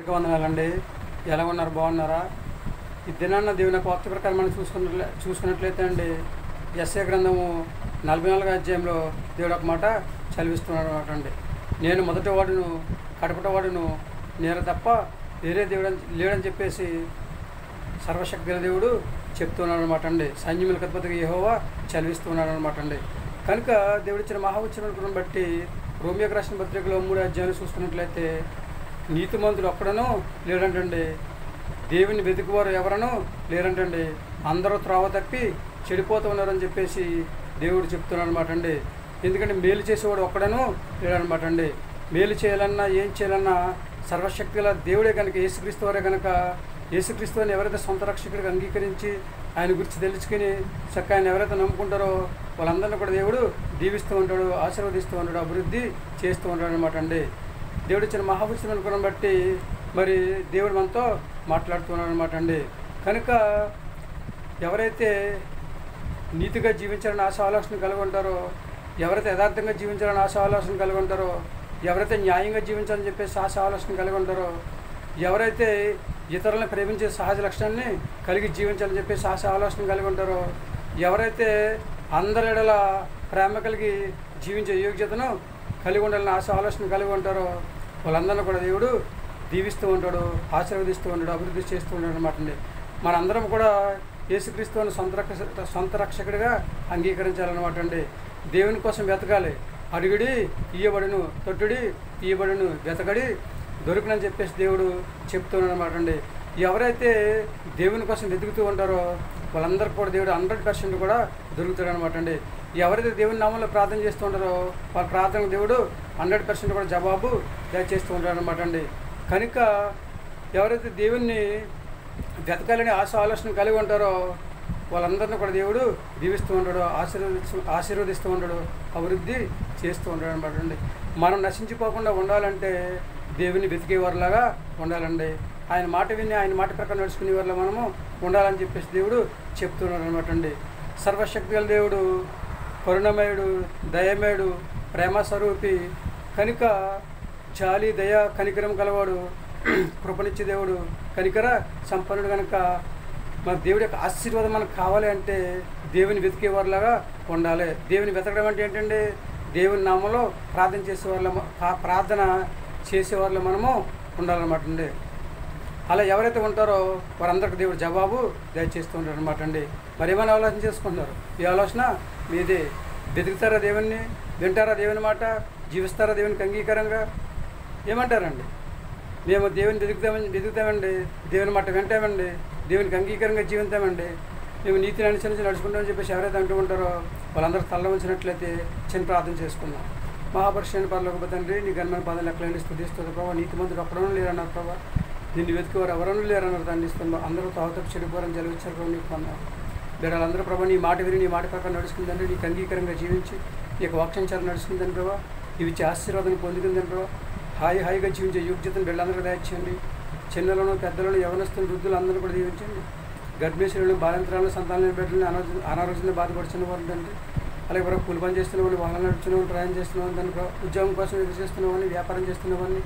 వందనాలండి. ఎలా ఉన్నారు? బాగున్నారా? ఈ దినాన్న దేవుని యొక్క వాక్య ప్రకారం మనం చూసుకున్నట్లయితే అండి, యెషయా గ్రంథము 44వ అధ్యాయంలో దేవుడు ఒక మాట చదివిస్తున్నాడు అనమాట అండి. నేను మొదటి వాడును కడపటి వాడును నేను తప్ప వేరే దేవుడు లేడని చెప్పేసి సర్వశక్తి దేవుడు చెప్తున్నాడు అనమాట అండి. సైన్యములకు అధిపతిగా యెహోవా చదివిస్తున్నాడు అనమాట అండి. కనుక దేవుడిచ్చిన మహావచనం బట్టి రోమియోకు రాసిన పత్రికలో 3వ అధ్యాయాలు చూసుకున్నట్లయితే నీతిమంతుడు ఒక్కడనూ లేడంటండి, దేవుని వెతుకువారు ఎవరనూ లేరంటండి, అందరూ త్రోవ తప్పి చెడిపోతూ ఉన్నారని చెప్పేసి దేవుడు చెప్తున్నాడు అనమాట అండి. ఎందుకంటే మేలు చేసేవాడు ఒక్కడనూ లేడనమాట అండి. మేలు చేయాలన్నా ఏం చేయాలన్నా సర్వశక్తి గల దేవుడే కనుక, యేసుక్రీస్తు వారే కనుక, యేసుక్రీస్తు అని ఎవరైతే సొంత రక్షకుడిగా అంగీకరించి ఆయన గురించి తెలుసుకుని చక్కగా ఆయన ఎవరైతే నమ్ముకుంటారో వాళ్ళందరినీ కూడా దేవుడు దీవిస్తూ ఉంటాడు, ఆశీర్వదిస్తూ ఉంటాడు, అభివృద్ధి చేస్తూ ఉంటాడు అనమాట అండి. దేవుడు ఇచ్చిన మహాపురుషుని అనుకున్న బట్టి మరి దేవుడు మనతో మాట్లాడుతున్నాడు అనమాట అండి. కనుక ఎవరైతే నీతిగా జీవించాలని ఆశ ఆలోచన కలిగి ఉంటారో, ఎవరైతే యథార్థంగా జీవించాలని ఆశ ఆలోచన కలిగి ఉంటారో, ఎవరైతే న్యాయంగా జీవించాలని చెప్పేసి ఆశ ఆలోచన కలిగి ఉంటారో, ఎవరైతే ఇతరులను ప్రేమించే సహజ లక్షణాన్ని కలిగి జీవించాలని చెప్పేసి ఆశ ఆలోచన కలిగి ఉంటారో, ఎవరైతే అందరి ఎడల ప్రేమ కలిగి జీవించే యోగ్యతను కలిగి ఉండాలని ఆశ ఆలోచన కలిగి ఉంటారో వాళ్ళందరినీ కూడా దేవుడు దీవిస్తూ ఉంటాడు, ఆశీర్వదిస్తూ ఉంటాడు, అభివృద్ధి చేస్తూ ఉంటాడు అనమాట అండి. మనందరం కూడా యేసుక్రీస్తుని సొంత రక్షకుడిగా అంగీకరించాలన్నమాట అండి. దేవుని కోసం వెతకాలి. అడుగుడి ఇయ్యబడును, తొట్టుడి ఇయ్యబడును, వెతకడి దొరుకునని చెప్పేసి దేవుడు చెప్తున్నాడు అనమాట అండి. ఎవరైతే దేవుని కోసం వెతుకుతూ ఉంటారో వాళ్ళందరికీ కూడా దేవుడు 100% కూడా దొరుకుతాడు అనమాట అండి. ఎవరైతే దేవుని నామంలో ప్రార్థన చేస్తూ ఉంటారో వాళ్ళ ప్రార్థనకు దేవుడు 100% కూడా జవాబు దయచేస్తూ ఉంటాడు అనమాట అండి. కనుక ఎవరైతే దేవుణ్ణి వెతకాలని ఆశ ఆలోచన కలిగి ఉంటారో వాళ్ళందరినీ కూడా దేవుడు దీవిస్తూ ఉంటాడు, ఆశీర్వదిస్తూ ఉంటాడు, అభివృద్ధి చేస్తూ ఉంటాడు అనమాట అండి. మనం నశించిపోకుండా ఉండాలంటే దేవుని వెతికేవారిలాగా ఉండాలండి. ఆయన మాట విని ఆయన మాట ప్రకారం నడుచుకునే వారిలో మనము ఉండాలని చెప్పేసి దేవుడు చెప్తున్నాడు అనమాట అండి. సర్వశక్తి గల దేవుడు, కరుణమయుడు, దయమయుడు, ప్రేమ స్వరూపి, కనుక జాలి దయ కనికరం కలవాడు, కృపనిచ్చే దేవుడు, కనికర సంపన్నుడు. కనుక మన దేవుడి యొక్క ఆశీర్వాదం మనకు కావాలి అంటే దేవుని వెతికేవారిలాగా ఉండాలి. దేవుని వెతకడం అంటే ఏంటంటే దేవుని నామంలో ప్రార్థన చేసేవారిలో మనము ఉండాలన్నమాట అండి. అలా ఎవరైతే ఉంటారో వారందరికీ దేవుడు జవాబు దయచేస్తూ ఉంటారు అనమాట అండి. మరి ఏమైనా ఆలోచన చేసుకుంటున్నారు? ఈ ఆలోచన మీదే. వెతుకుతారా దేవుణ్ణి? వింటారా దేవుని మాట? జీవిస్తారా దేవునికి అంగీకారంగా? ఏమంటారండి? మేము దేవుని వెతుకుతామండి, దేవుని మాట వింటామండి, దేవునికి అంగీకారంగా జీవితామండి, మేము నీతిని అనుసరించి నడుచుకుంటామని చెప్పేసి ఎవరైతే అంటూ ఉంటారో వాళ్ళందరూ తల్ల ఉంచినట్లయితే చిన్న ప్రార్థన చేసుకుందాం. మహాపరుషుని పరలోక తండ్రి, నీ ఘనమైన పాదాలు ఎక్కడైనా స్తుతిస్తుంది ప్రభావ. నీతిమంతుడు ఒక్కడనూ లేరన్నారు ప్రభావ, నిన్ను వెతికేవారు ఎవరనూ లేరన్నారు దండిస్తున్నాం. అందరూ తాగుతూ చెడిపోరని జలవిచ్చారు ప్రభావ. నీకు పొందాం బిడ్డలందరూ ప్రభావ నీ మాట విని నీ మాట ప్రకారం నడుచుకుందండి, నీకు అంగీకారంగా జీవించి ఈ యొక్క వాక్యంచారం నడుచుకుందని ప్రభావ. ఇవి ఇచ్చే ఆశీర్వాదాన్ని పొందుకుందని ప్రభావ. హాయిగా జీవించే యోగ్యతను బిడ్డలందరూ దయచేయండి. చిన్నలను పెద్దలను యవనస్తులను వృద్ధులు అందరూ కూడా దీవించండి. గర్భిణీశ్వరులను బాలింతరాలను సంతానం బిడ్డలను అనారోగ్యంగా బాధపడుతున్న వారు తండ్రి, అలాగే ప్రభావ కూలి పని చేస్తున్నామని, వాహనాలు నడుపుతున్నామని, ప్రయాణం చేస్తున్నామని తండ్రి ప్రభావ, ఉద్యోగం కోసం ఎదురు చేస్తున్నామని, వ్యాపారం చేస్తున్నామని,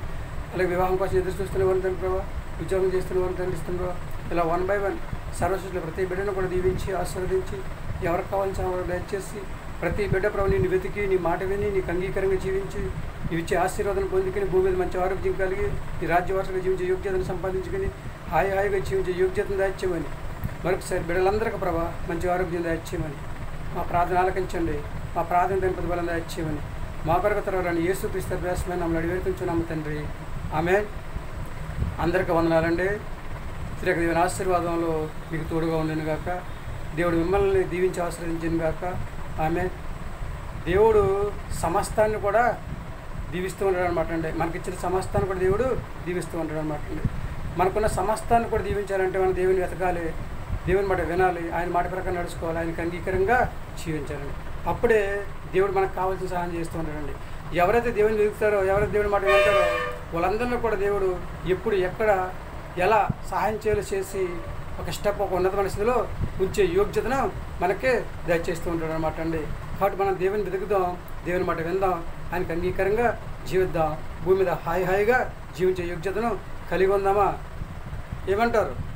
అలాగే వివాహం కోసం ఎదురు చూస్తున్నామని తండ్రి ప్రభావ, ఉద్యోగం చేస్తున్నామని తండ్రిస్తున్నావా. ఇలా 1 by 1 సర్వశక్తులు ప్రతి బిడ్డను కూడా దీవించి ఆశీర్వదించి ఎవరికి కావాల్సిన వారు దయచేసి ప్రతి బిడ్డ ప్రభు నిన్ను వెతికి నీ మాట విని నీకు అంగీకారంగా జీవించి ఇచ్చే ఆశీర్వాదం పొందుకుని భూమి మీద మంచి ఆరోగ్యం కలిగి ఈ రాజ్యవాసులుగా జీవించే యోగ్యతను సంపాదించుకుని హాయిగా జీవించే యోగ్యతను దాయిచ్చేయమని మరొకసారి బిడ్డలందరికీ ప్రభా మంచి ఆరోగ్యం దాయిచ్చేయమని మా ప్రార్థన ఆలకించండి. మా ప్రార్థన దాని ప్రతిఫలం దాయిచ్చేయమని మా కొరకు తరవాలని యేసుక్రీస్తు అభ్యాసమైన మమ్మల్ని అడివేడుకుంటున్నాము తండ్రి. ఆమేన్. అందరికీ వందనాలండి. శ్రీ దేవుని ఆశీర్వాదంలో మీకు తోడుగా ఉండను గాక. దేవుడు మిమ్మల్ని దీవించి ఆశీర్వదించను గాక. ఆమేన్. దేవుడు సమస్తాన్ని కూడా దీవిస్తూ ఉంటాడు అనమాట అండి. మనకిచ్చిన సమస్తాన్ని కూడా దేవుడు దీవిస్తూ ఉంటాడు అనమాట అండి. మనకున్న సమస్తాన్ని కూడా దీవించాలంటే మనం దేవుని వెతకాలి, దేవుని మాట వినాలి, ఆయన మాట ప్రకారం నడుచుకోవాలి, ఆయనకి అంగీకారంగా జీవించాలండి. అప్పుడే దేవుడు మనకు కావాల్సిన సహాయం చేస్తూ ఉంటాడండి. ఎవరైతే దేవుని వెతుకుతారో, ఎవరైతే దేవుని మాట వింటారో వాళ్ళందరిలో కూడా దేవుడు ఎప్పుడు ఎక్కడ ఎలా సహాయం చేసి ఒక స్టెప్ ఒక ఉన్నతమైన స్థితిలో ఉంచే యోగ్యతను మనకే దయచేస్తూ ఉంటాడు అనమాట అండి. కాబట్టి మనం దేవుని వెతుకుదాం, దేవుని మాట విందాం, ఆయనకు అంగీకారంగా జీవిద్దాం, భూమి మీద హాయిగా జీవించే యోగ్యతను కలిగి ఉందామా? ఏమంటారు?